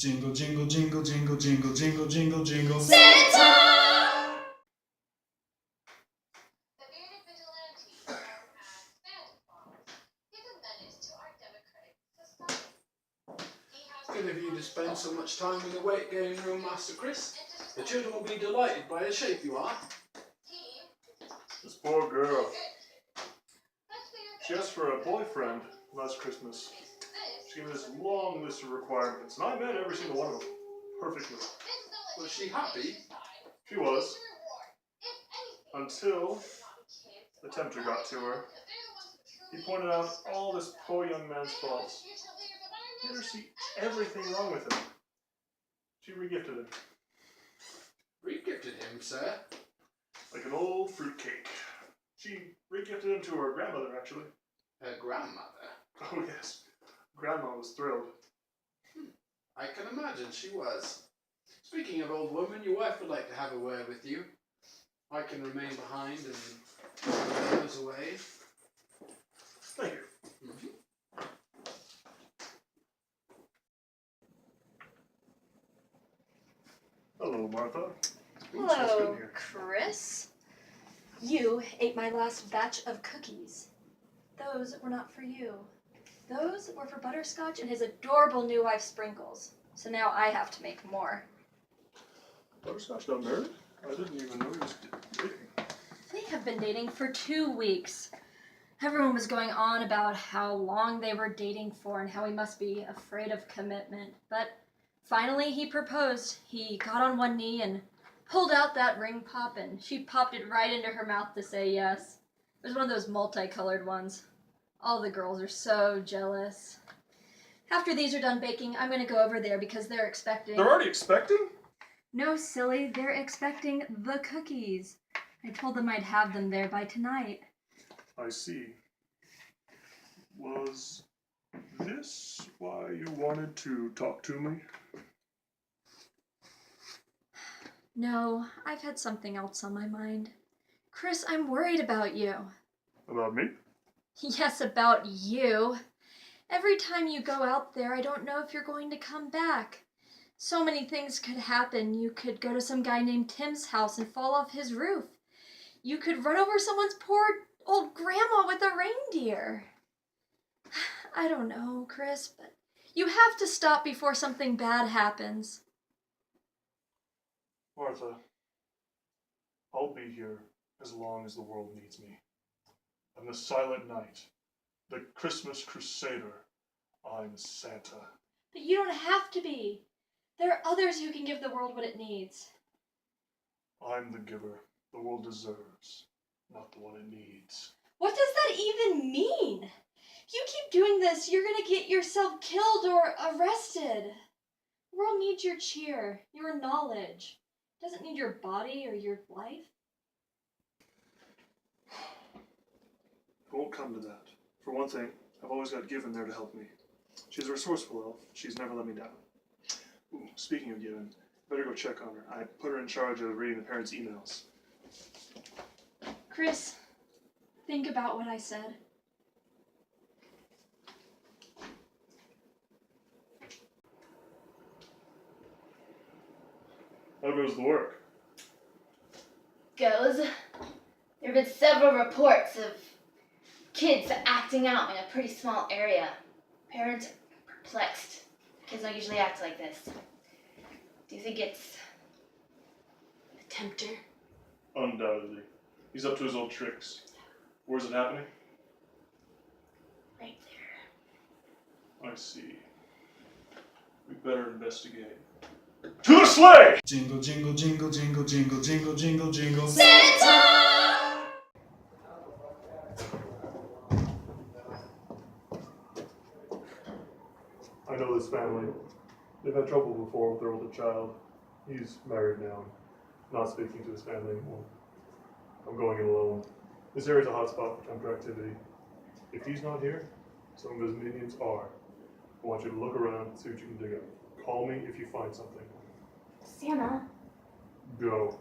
Jingle, jingle, jingle, jingle, jingle, jingle, jingle, jingle. Santa! The bearded vigilante known as Santa Claus is a menace to our democratic society. He has Good of you to spend so much time in the weight gain room, Master Chris. The children will be delighted by the shape you are. This poor girl. She asked for a boyfriend last Christmas. She gave me this long list of requirements, and I met every single one of them perfectly. Was she happy? She was. Until the tempter got to her. He pointed out all this poor young man's faults. Made her see everything wrong with him. She regifted him. Regifted him, sir? Like an old fruitcake. She regifted him to her grandmother, actually. Her grandmother? Oh, yes. Grandma was thrilled. I can imagine she was. Speaking of old woman, your wife would like to have a word with you. I can remain behind and close away. Thank you. Hello, Martha. Hello, Chris. You ate my last batch of cookies. Those were not for you. Those were for Butterscotch and his adorable new wife, Sprinkles. So now I have to make more. Butterscotch got married? I didn't even know he was dating. They have been dating for 2 weeks. Everyone was going on about how long they were dating for and how he must be afraid of commitment. But finally he proposed. He got on one knee and pulled out that ring pop, and she popped it right into her mouth to say yes. It was one of those multicolored ones. All the girls are so jealous. After these are done baking, I'm going to go over there because they're expecting... They're already expecting? No, silly. They're expecting the cookies. I told them I'd have them there by tonight. I see. Was this why you wanted to talk to me? No, I've had something else on my mind. Chris, I'm worried about you. About me? Yes, about you. Every time you go out there, I don't know if you're going to come back. So many things could happen. You could go to some guy named Tim's house and fall off his roof. You could run over someone's poor old grandma with a reindeer. I don't know, Chris, but you have to stop before something bad happens. Martha, I'll be here as long as the world needs me. I'm the Silent Knight, the Christmas Crusader. I'm Santa. But you don't have to be. There are others who can give the world what it needs. I'm the giver the world deserves, not the one it needs. What does that even mean? If you keep doing this, you're going to get yourself killed or arrested. The world needs your cheer, your knowledge. It doesn't need your body or your life. It won't come to that. For one thing, I've always got Given there to help me. She's a resourceful elf. She's never let me down. Ooh, speaking of Given, better go check on her. I put her in charge of reading the parents' emails. Chris, think about what I said. How goes the work? There have been several reports of kids acting out in a pretty small area. Parents are perplexed. Kids don't usually act like this. Do you think it's a tempter? Undoubtedly. He's up to his old tricks. Where's it happening? Right there. I see. We better investigate. To the sleigh! Jingle, jingle, jingle, jingle, jingle, jingle, jingle, jingle. Santa! I know this family. They've had trouble before with their older child. He's married now, not speaking to his family anymore. I'm going in alone. This area's a hotspot for tempter activity. If he's not here, some of his minions are. I want you to look around, see what you can dig up. Call me if you find something. Santa. Go.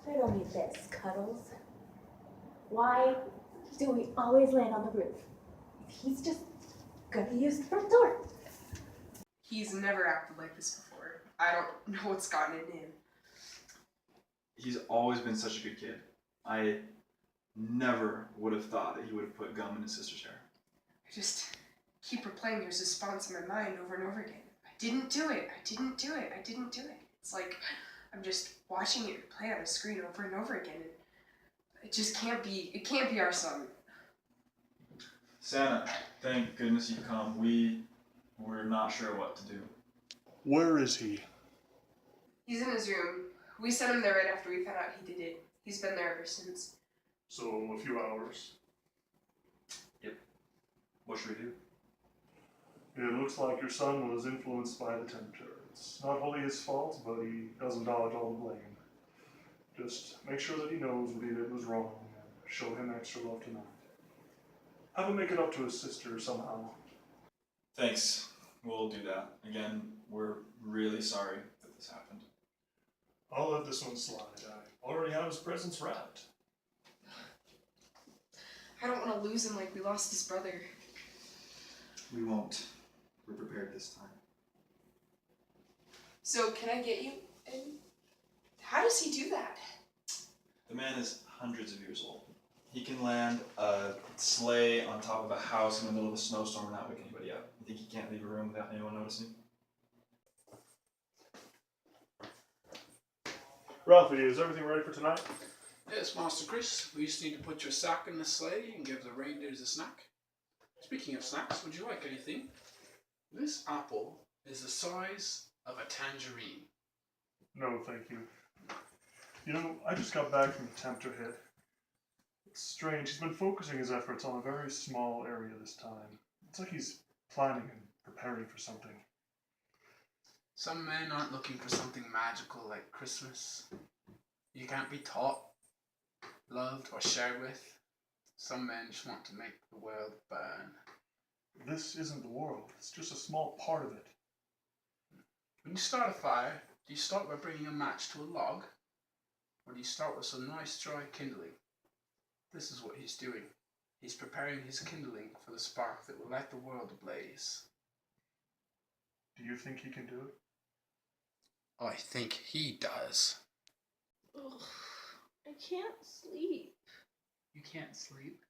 Riddle me this, Cuddles. Why do we always land on the roof? He's just gonna use the front door. He's never acted like this before. I don't know what's gotten into him. He's always been such a good kid. I never would have thought that he would have put gum in his sister's hair. I just keep replaying his response in my mind over and over again. I didn't do it. I didn't do it. I didn't do it. It's like I'm just watching it play on a screen over and over again. It just can't be. It can't be our son. Santa, thank goodness you come. We're not sure what to do. Where is he? He's in his room. We sent him there right after we found out he did it. He's been there ever since. So, a few hours. What should we do? It looks like your son was influenced by the tempter. It's not wholly his fault, but he doesn't dodge all the blame. Just make sure that he knows what he did was wrong and show him extra love tonight. Have him make it up to his sister somehow. Thanks. We'll do that. Again, we're really sorry that this happened. I'll let this one slide. I already have his presents wrapped. I don't want to lose him like we lost his brother. We won't. We're prepared this time. So can I get you? And how does he do that? The man is hundreds of years old. He can land a sleigh on top of a house in the middle of a snowstorm and not wake anybody up. You think he can't leave a room without anyone noticing? Ralphie, is everything ready for tonight? Yes, Master Chris. We just need to put your sack in the sleigh and give the reindeers a snack. Speaking of snacks, would you like anything? This apple is the size of a tangerine. No, thank you. You know, I just got back from the tempter hit. It's strange. He's been focusing his efforts on a very small area this time. It's like he's planning and preparing for something. Some men aren't looking for something magical like Christmas. You can't be taught, loved, or shared with. Some men just want to make the world burn. This isn't the world. It's just a small part of it. When you start a fire, do you start by bringing a match to a log? Or do you start with some nice dry kindling? This is what he's doing. He's preparing his kindling for the spark that will light the world ablaze. Do you think he can do it? I think he does. Ugh, I can't sleep. You can't sleep,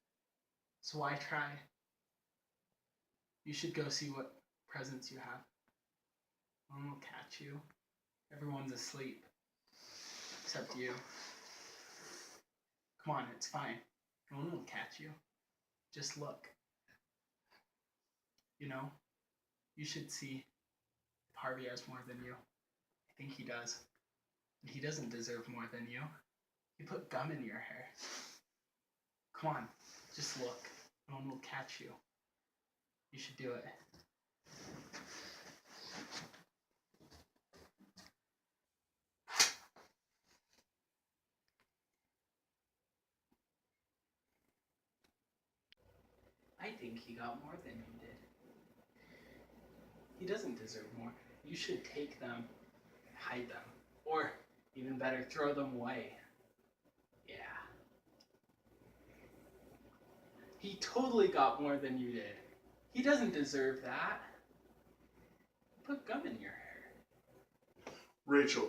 so why try? You should go see what presents you have. No one will catch you. Everyone's asleep, except you. Come on, it's fine. No one will catch you. Just look. You know, you should see if Harvey has more than you. I think he does. And he doesn't deserve more than you. He put gum in your hair. Come on, just look. No one will catch you. You should do it. I think he got more than you did. He doesn't deserve more. You should take them and hide them. Or, even better, throw them away. Yeah. He totally got more than you did. He doesn't deserve that. Put gum in your hair. Rachel.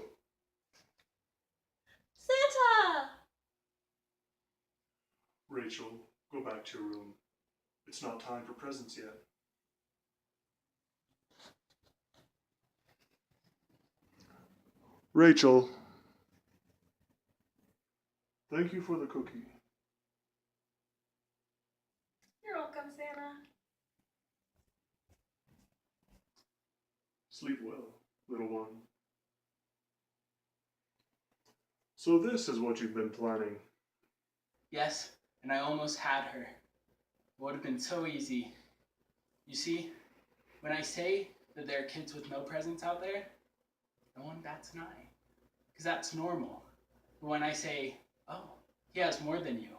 Santa! Rachel, go back to your room. It's not time for presents yet. Rachel. Thank you for the cookie. You're welcome, Santa. Sleep well, little one. So this is what you've been planning. Yes, and I almost had her. It would have been so easy. You see, when I say that there are kids with no presents out there, no one bats an eye. Because that's normal. But when I say, oh, he has more than you,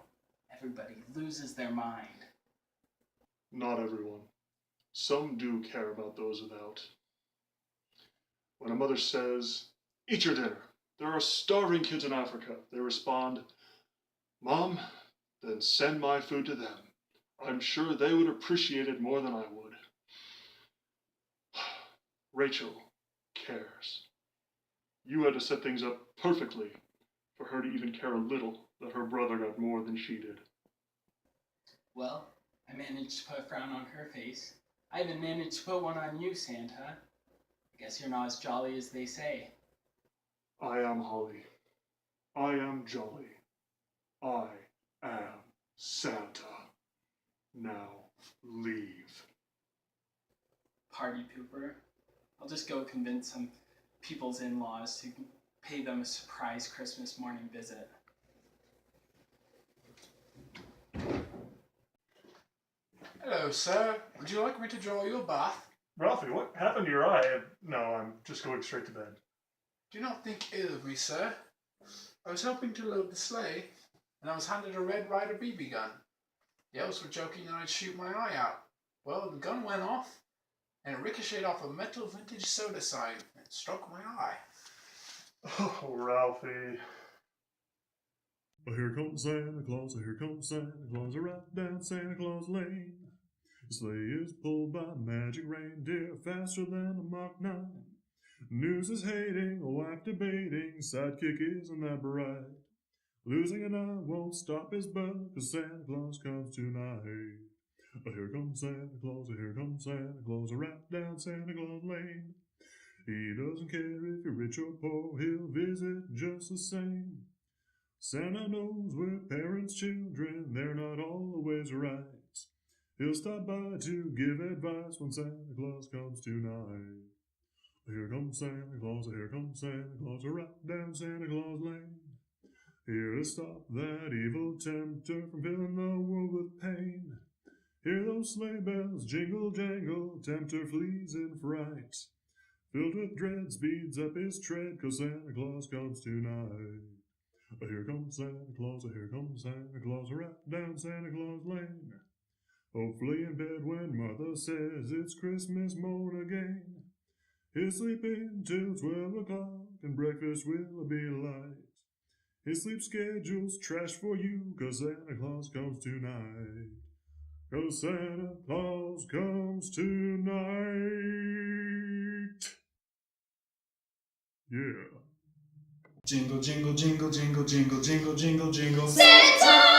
everybody loses their mind. Not everyone. Some do care about those without. When a mother says, "Eat your dinner. There are starving kids in Africa," they respond, "Mom, then send my food to them. I'm sure they would appreciate it more than I would. Rachel cares. You had to set things up perfectly for her to even care a little that her brother got more than she did. Well, I managed to put a frown on her face. I even managed to put one on you, Santa. I guess you're not as jolly as they say. I am Holly. I am jolly. I am Santa. Now leave. Party pooper. I'll just go convince some people's in-laws to pay them a surprise Christmas morning visit. Hello, sir. Would you like me to draw you a bath? Ralphie, what happened to your eye? No, I'm just going straight to bed. Do not think ill of me, sir. I was helping to load the sleigh, and I was handed a Red Ryder BB gun. The elves were joking that I'd shoot my eye out. Well, the gun went off, and it ricocheted off a metal vintage soda sign and struck my eye. Oh, Ralphie. Oh, here comes Santa Claus, oh, here comes Santa Claus, right down Santa Claus Lane. The sleigh is pulled by magic reindeer, faster than a Mach 9. News is hating, a wife debating, sidekick isn't that bright. Losing an eye won't stop his butt, 'cause Santa Claus comes tonight. Oh, here comes Santa Claus, oh, here comes Santa Claus, right down Santa Claus Lane. He doesn't care if you're rich or poor, he'll visit just the same. Santa knows we're parents' children, they're not always right. He'll stop by to give advice when Santa Claus comes tonight. Here comes Santa Claus, here comes Santa Claus, right down Santa Claus Lane. Here to stop that evil tempter from filling the world with pain. Hear those sleigh bells jingle jangle, tempter flees in fright. Filled with dread, speeds up his tread, 'cause Santa Claus comes tonight. Here comes Santa Claus, here comes Santa Claus, right down Santa Claus Lane. Hopefully in bed when Martha says it's Christmas morn again. He'll sleep in till 12 o'clock and breakfast will be light. His sleep schedule's trash for you, 'cause Santa Claus comes tonight. 'Cause Santa Claus comes tonight. Yeah. Jingle, jingle, jingle, jingle, jingle, jingle, jingle, jingle. Santa!